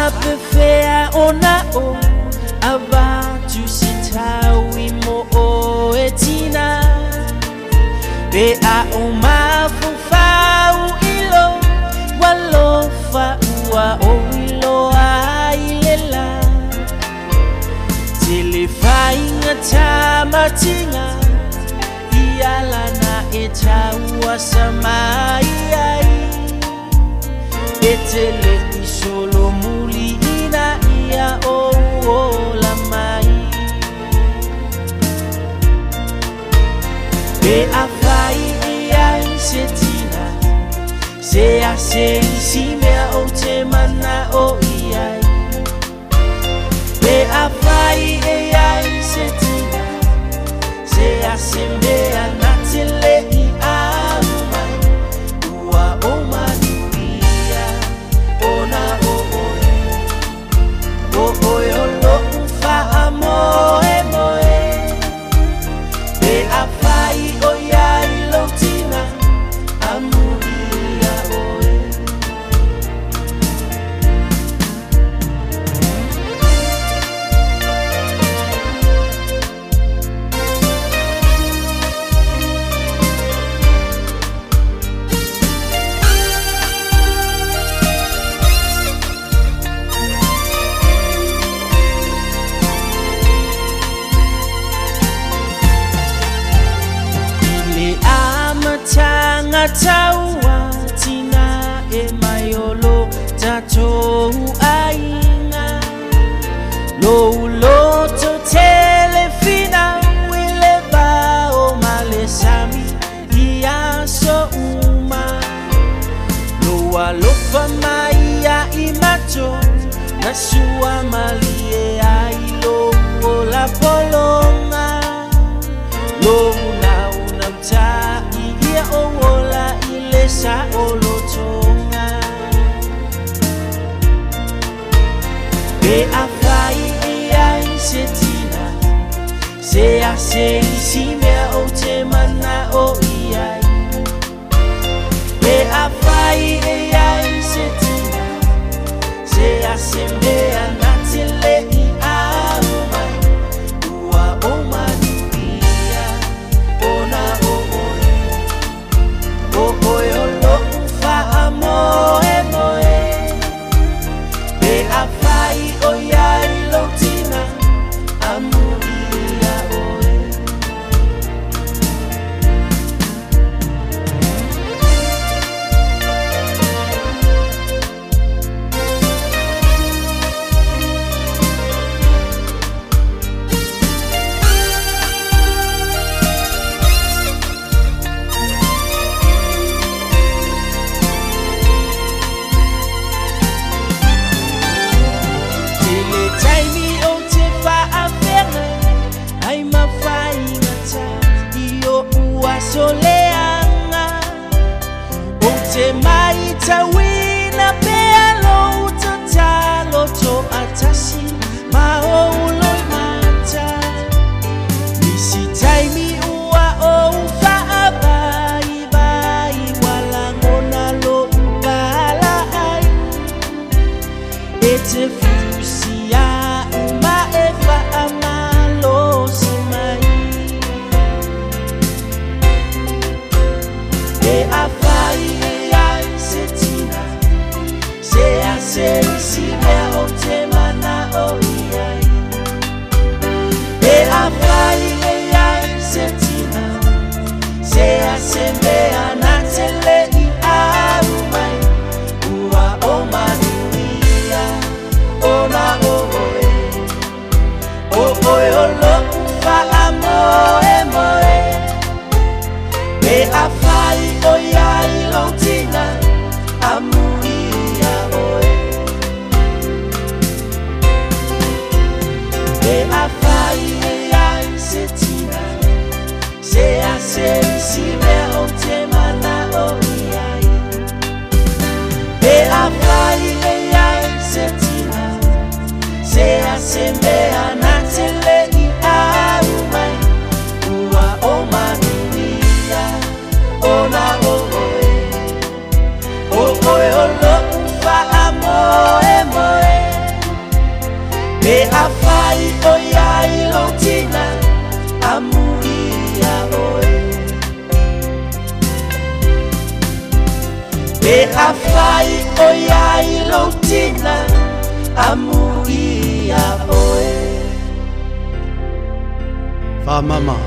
Abefea ona o abatu sitawi mo o etina be a uma fufau ilo walo fa ua o ilo ailela telefai ngata matinga iala na etaua samai ai etele solo muli ina ia o la mai be afai ia setina se a se si mea o te mana o ia be afai ia setina se a se mea na te le i a mai ua o mani taua tina e maiolo tatou ainga lo to telefina wile ba o malesami ia so uma lo alofa mai a imato na sua malie ai lo la polonga lo na unamta ia o sa olotonga be afai ia setina se a se si mea o te mana o ia be afai ia setina se a se mea na te le i a mai ua o mani ia ona o soleanga o te mai tawina pea lo talo to atasi ma o loi mata nisi taimi ua o whaabai bai walangona lo upala ai e te fusia uma e whaamalo si mai afai ai setina se a se si mea o te mana o iai e afai ai setina se a se mea na te le i a mai ua o manuia o na o oe o oe o loku wha a moe moe e afai o iai lautina amuia oe e afai iai setina se a se si mea o te mana o iai e afai iai setina se a se mea na te le i a mai ua o manuia ona o oe o lo fa amo e moe afai oyai lontina amuia oe. Be afai oyai lontina amuia oe. Fa mama.